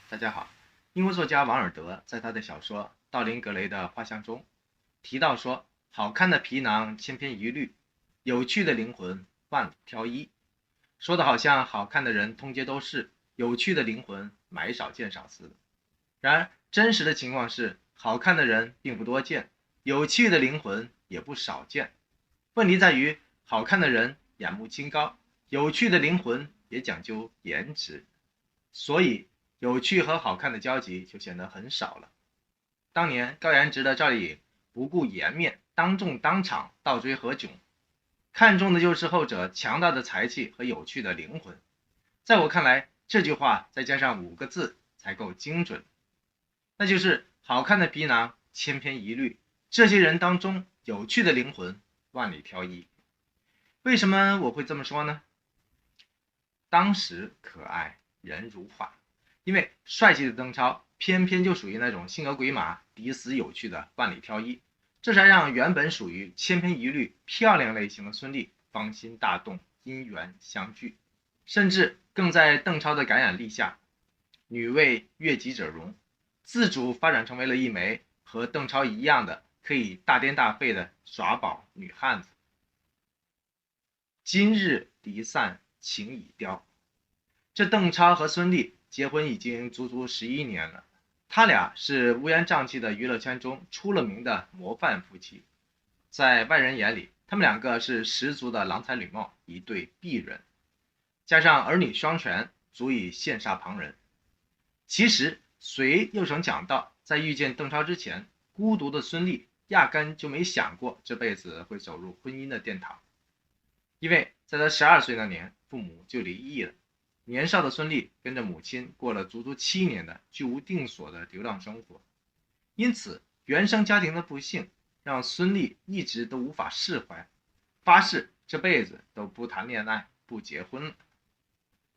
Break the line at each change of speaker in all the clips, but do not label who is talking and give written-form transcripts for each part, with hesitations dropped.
大家好，英国作家王尔德在他的小说《道林格雷的画像》中提到说，好看的皮囊千篇一律，有趣的灵魂万里挑一。说的好像好看的人通街都是，有趣的灵魂买少见少似的。然而，真实的情况是，好看的人并不多见，有趣的灵魂也不少见。问题在于，好看的人眼目清高，有趣的灵魂也讲究颜值，所以有趣和好看的交集就显得很少了。当年高颜值的赵丽颖不顾颜面，当场倒追何炅，看重的就是后者强大的才气和有趣的灵魂。在我看来，这句话再加上5个字才够精准，那就是好看的皮囊千篇一律，这些人当中有趣的灵魂万里挑一。为什么我会这么说呢？当时可爱人如画，因为帅气的邓超偏偏就属于那种性格鬼马、抵死有趣的万里挑一，这才让原本属于千篇一律、漂亮类型的孙俪芳心大动，姻缘相聚，甚至更在邓超的感染力下，女为悦己者容，自主发展成为了一枚和邓超一样的可以大颠大废的耍宝女汉子。今日离散情已凋，这邓超和孙俪结婚已经足足11年了，他俩是乌烟瘴气的娱乐圈中出了名的模范夫妻，在外人眼里，他们两个是十足的郎才女貌，一对璧人，加上儿女双全，足以羡煞旁人。其实，谁又曾想到，在遇见邓超之前，孤独的孙俪压根就没想过这辈子会走入婚姻的殿堂。因为在他12岁那年，父母就离异了。年少的孙俪跟着母亲过了足足7年的居无定所的流浪生活，因此原生家庭的不幸让孙俪一直都无法释怀，发誓这辈子都不谈恋爱、不结婚了。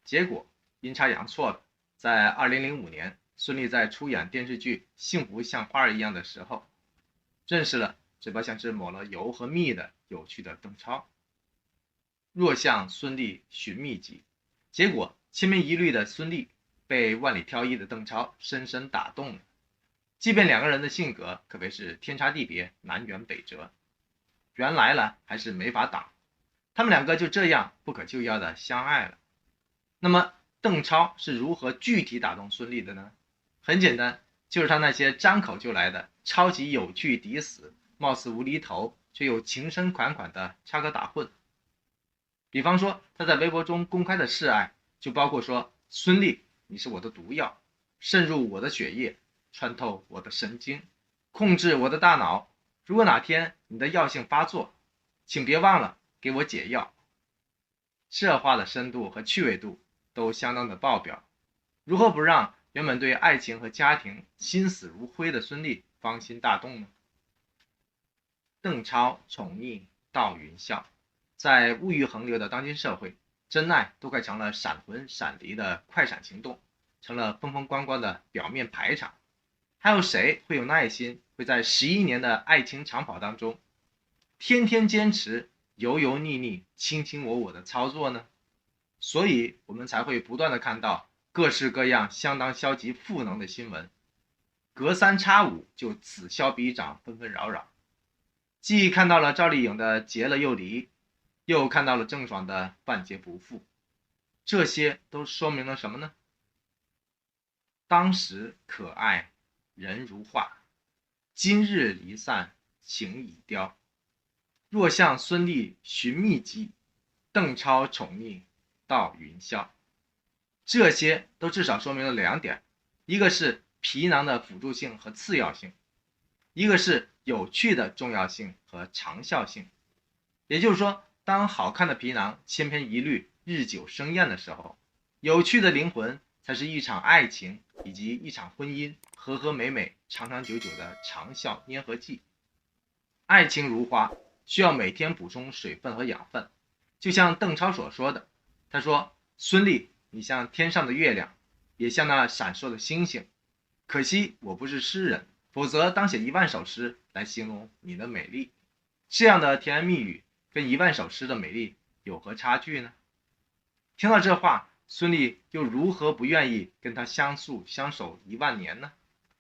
结果阴差阳错的，在2005年，孙俪在出演电视剧《幸福像花儿一样》的时候，认识了嘴巴像是抹了油和蜜的有趣的邓超。若向孙俪寻秘籍，结果千篇一律的孙俪被万里挑一的邓超深深打动了。即便两个人的性格可谓是天差地别、南辕北辙，缘来了还是没法挡，他们两个就这样不可救药的相爱了。那么邓超是如何具体打动孙俪的呢？很简单，就是他那些张口就来的超级有趣抵死、貌似无厘头却又情深款款的插科打诨。比方说他在微博中公开的示爱，就包括说：孙俪，你是我的毒药，渗入我的血液，穿透我的神经，控制我的大脑。如果哪天你的药性发作，请别忘了给我解药。这话的深度和趣味度都相当的爆表，如何不让原本对爱情和家庭心死如灰的孙俪芳心大动呢？邓超宠溺到云霄，在物欲横流的当今社会，真爱都快成了闪魂闪离的快闪行动，成了风风光光的表面排场。还有谁会有耐心，会在11年的爱情长跑当中，天天坚持油油腻腻、卿卿我我的操作呢？所以我们才会不断的看到各式各样相当消极负能的新闻，隔三差五就此消彼长，纷纷扰扰。既看到了赵丽颖的结了又离，又看到了郑爽的半截不复，这些都说明了什么呢？当时可爱人如画，今日离散情已凋。若向孙俪寻秘籍，邓超宠溺到云霄。这些都至少说明了2点，一个是皮囊的辅助性和次要性，一个是有趣的重要性和长效性。也就是说，当好看的皮囊千篇一律、日久生厌的时候，有趣的灵魂才是一场爱情以及一场婚姻和和美美、长长久久的长效粘合剂。爱情如花，需要每天补充水分和养分，就像邓超所说的，他说：孙俪，你像天上的月亮，也像那闪烁的星星，可惜我不是诗人，否则当写10000首诗来形容你的美丽。这样的甜言蜜语跟10000首诗的美丽有何差距呢？听到这话，孙俪又如何不愿意跟他相守1万年呢？